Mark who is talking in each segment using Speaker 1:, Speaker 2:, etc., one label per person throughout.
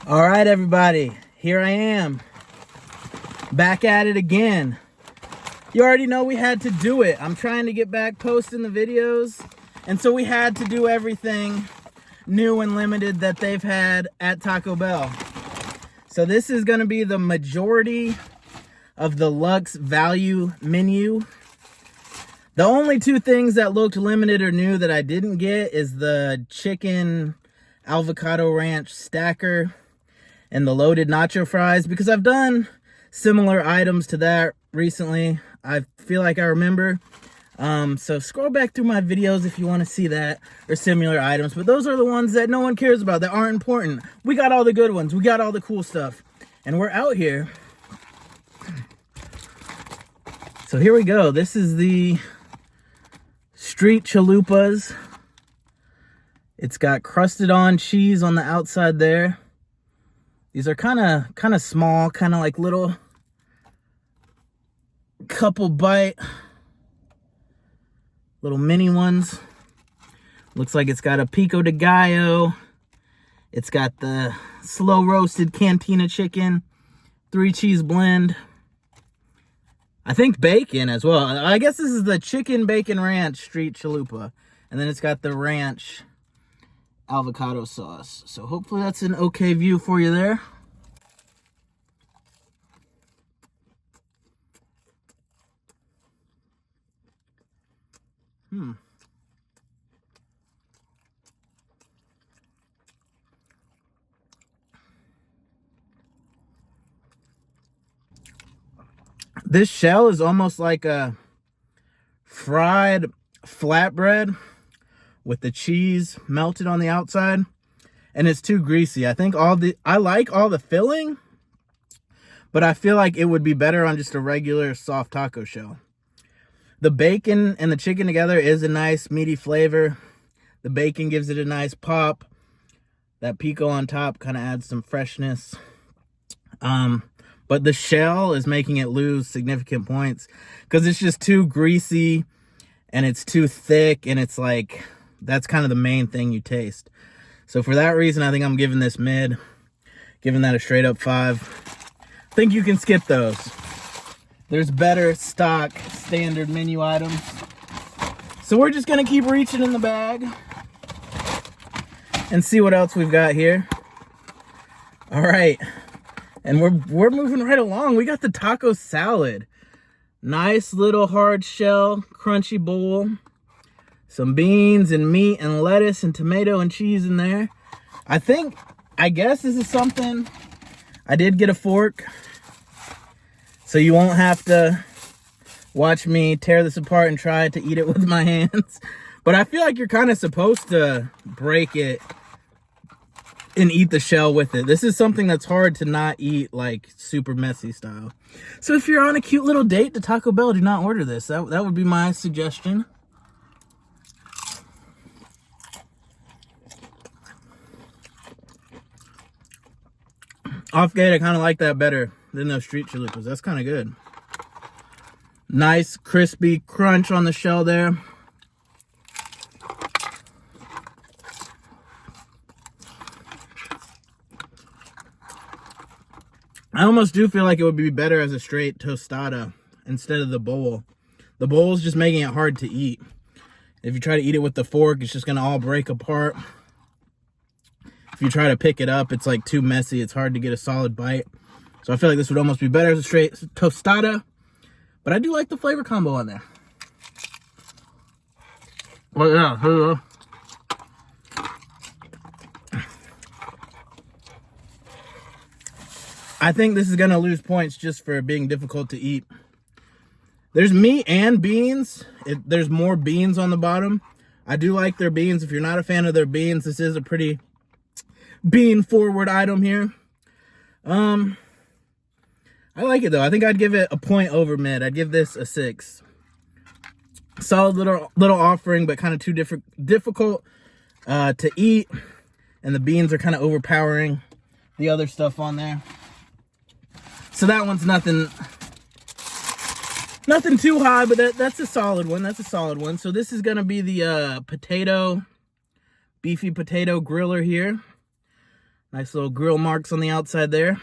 Speaker 1: All right, everybody, here I am, back at it again. You already know we had to do it. I'm trying to get back posting the videos, and so we had to do everything new and limited that they've had at Taco Bell. So this is going to be the majority of the Luxe value menu. The only two things that looked limited or new that I didn't get is the chicken avocado ranch stacker and the loaded nacho fries, because I've done similar items to that recently. I feel like I remember. So scroll back through my videos if you want to see that or similar items. But those are the ones that no one cares about, that aren't important. We got all the good ones. We got all the cool stuff. And we're out here. So here we go. This is the street chalupas. It's got crusted on cheese on the outside there. These are kind of small, kind of like little couple bite, little mini ones. Looks like it's got a pico de gallo. It's got the slow roasted cantina chicken, 3 cheese blend. I think bacon as well. I guess this is the chicken bacon ranch street chalupa. And then it's got the ranch avocado sauce. So hopefully that's an okay view for you there. This shell is almost like a fried flatbread with the cheese melted on the outside, and it's too greasy. I like all the filling, but I feel like it would be better on just a regular soft taco shell. The bacon and the chicken together is a nice meaty flavor. The bacon gives it a nice pop. That pico on top kind of adds some freshness. But the shell is making it lose significant points because it's just too greasy and it's too thick, and it's like, that's kind of the main thing you taste. So for that reason, I think I'm giving this mid, giving that a straight up 5. I think you can skip those. There's better stock standard menu items. So we're just gonna keep reaching in the bag and see what else we've got here. All right, and we're moving right along. We got the taco salad. Nice little hard shell, crunchy bowl. Some beans and meat and lettuce and tomato and cheese in there. I guess this is something. I did get a fork, so you won't have to watch me tear this apart and try to eat it with my hands. But I feel like you're kind of supposed to break it and eat the shell with it. This is something that's hard to not eat, like super messy style. So if you're on a cute little date to Taco Bell, do not order this. That would be my suggestion. Off gate, I kind of like that better than those street chalupas. That's kind of good. Nice crispy crunch on the shell there. I almost do feel like it would be better as a straight tostada instead of the bowl. The bowl is just making it hard to eat. If you try to eat it with the fork, it's just going to all break apart. If you try to pick it up, it's like too messy. It's hard to get a solid bite. So I feel like this would almost be better as a straight tostada. But I do like the flavor combo on there. But yeah, here we go. I think this is going to lose points just for being difficult to eat. There's meat and beans. There's more beans on the bottom. I do like their beans. If you're not a fan of their beans, this is a pretty bean forward item here. I like it though. I think I'd give it a point over mid. I'd give this a 6. Solid little offering, but kind of too difficult to eat. And the beans are kind of overpowering the other stuff on there. So that one's nothing too high, but that's a solid one. That's a solid one. So this is gonna be the beefy potato griller here. Nice little grill marks on the outside there.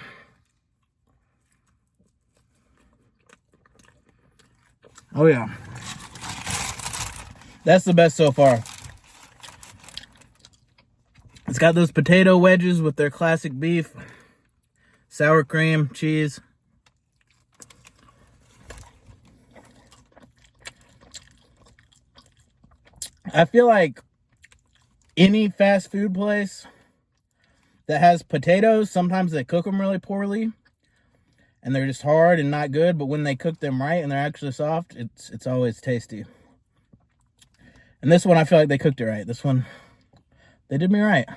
Speaker 1: Oh yeah. That's the best so far. It's got those potato wedges with their classic beef, sour cream, cheese. I feel like any fast food place that has potatoes, sometimes they cook them really poorly and they're just hard and not good, but when they cook them right and they're actually soft, it's always tasty. And this one, I feel like they cooked it right. This one, they did me right.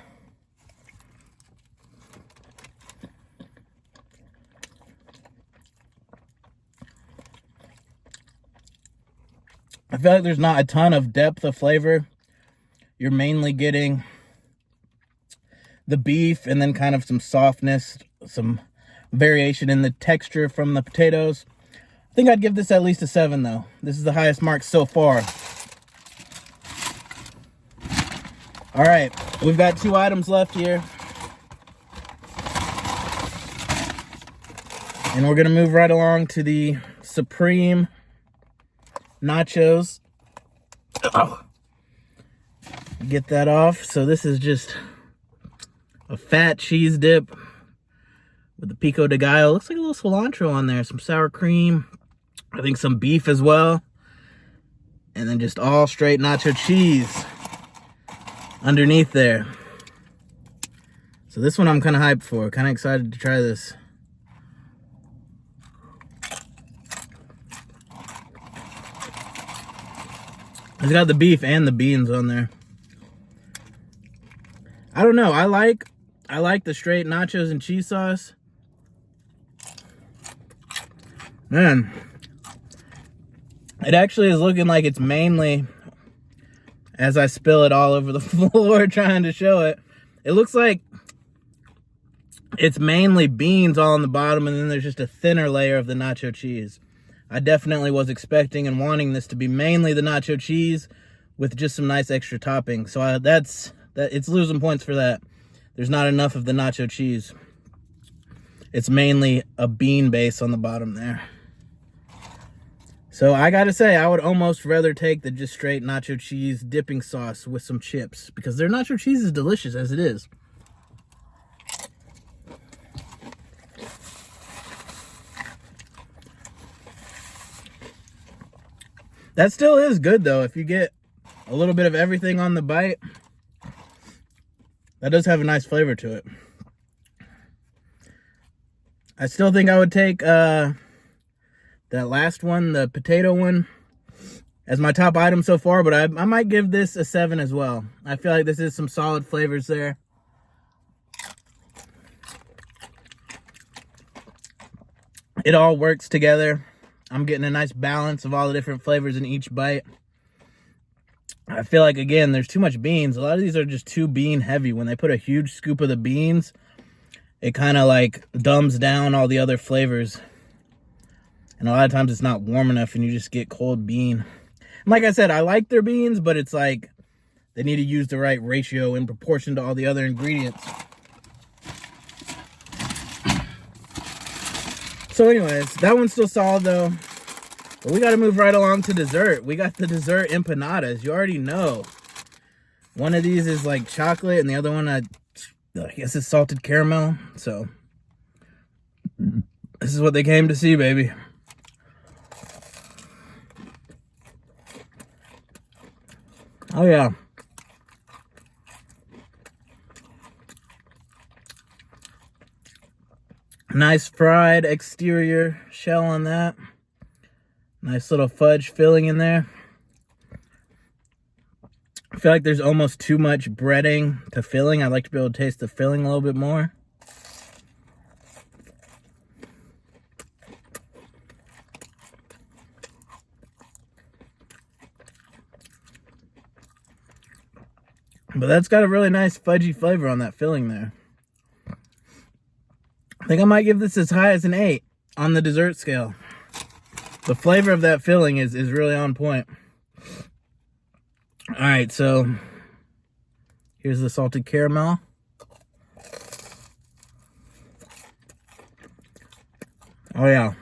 Speaker 1: I feel like there's not a ton of depth of flavor. You're mainly getting the beef and then kind of some softness, some variation in the texture from the potatoes. I think I'd give this at least a 7 though. This is the highest mark so far. All right, we've got 2 items left here. And we're gonna move right along to the Supreme nachos. Oh. Get that off. So this is just a fat cheese dip with the pico de gallo. Looks like a little cilantro on there, some sour cream, I think some beef as well, and then just all straight nacho cheese underneath there. So this one I'm kind of hyped for, kind of excited to try this. It's got the beef and the beans on there. I don't know. I like the straight nachos and cheese sauce. Man, it actually is looking like it's mainly, as I spill it all over the floor trying to show it, it looks like it's mainly beans all on the bottom, and then there's just a thinner layer of the nacho cheese. I definitely was expecting and wanting this to be mainly the nacho cheese with just some nice extra topping. So it's losing points for that. There's not enough of the nacho cheese. It's mainly a bean base on the bottom there. So I gotta say, I would almost rather take the just straight nacho cheese dipping sauce with some chips, because their nacho cheese is delicious as it is. That still is good though. If you get a little bit of everything on the bite, that does have a nice flavor to it. I still think I would take that last one, the potato one, as my top item so far, but I might give this a 7 as well. I feel like this is some solid flavors there. It all works together. I'm getting a nice balance of all the different flavors in each bite. I feel like, again, there's too much beans. A lot of these are just too bean heavy. When they put a huge scoop of the beans, it kind of like dumbs down all the other flavors. And a lot of times it's not warm enough and you just get cold bean. And like I said, I like their beans, but it's like they need to use the right ratio in proportion to all the other ingredients. So anyways, that one's still solid though. But we got to move right along to dessert. We got the dessert empanadas. You already know. One of these is like chocolate and the other one I guess is salted caramel. So this is what they came to see, baby. Oh yeah. Nice fried exterior shell on that. Nice little fudge filling in there. I feel like there's almost too much breading to filling. I'd like to be able to taste the filling a little bit more. But that's got a really nice fudgy flavor on that filling there. I think I might give this as high as an 8 on the dessert scale. The flavor of that filling is really on point. All right, so here's the salted caramel. Oh yeah.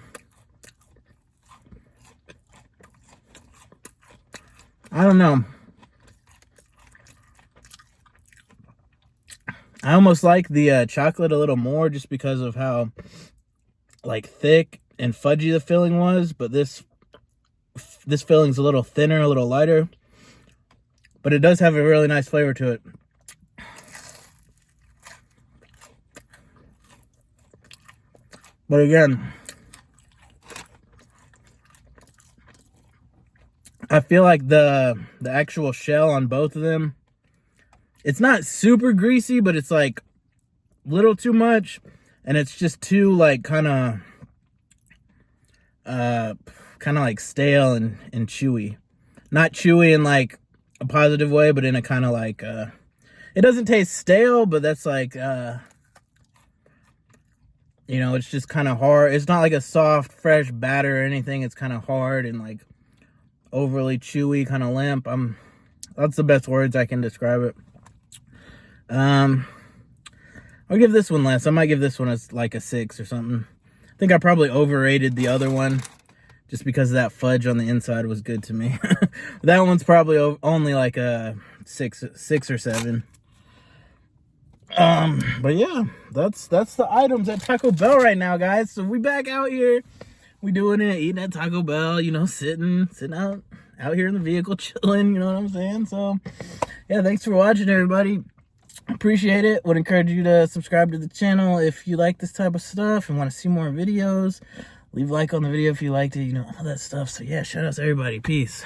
Speaker 1: I don't know. I almost like the chocolate a little more just because of how like thick and fudgy the filling was, but this filling's a little thinner, a little lighter, but it does have a really nice flavor to it. But again, I feel like the actual shell on both of them, it's not super greasy, but it's like a little too much, and it's just too like kind of like stale and chewy. Not chewy in like a positive way, but in a kind of like it doesn't taste stale, but that's like you know, it's just kind of hard. It's not like a soft fresh batter or anything. It's kind of hard and like overly chewy, kind of limp. That's the best words I can describe it. I'll give this one less. I might give this one as like a 6 or something. I think I probably overrated the other one just because that fudge on the inside was good to me. That one's probably only like a 6 or 7. But yeah, that's the items at Taco Bell right now, guys. So we back out here. We doing it, eating at Taco Bell, you know, sitting out here in the vehicle, chilling, you know what I'm saying? So yeah, thanks for watching, everybody. Appreciate it. Would encourage you to subscribe to the channel if you like this type of stuff and want to see more videos. Leave a like on the video if you liked it, you know, all that stuff. So yeah, shout out to everybody. Peace.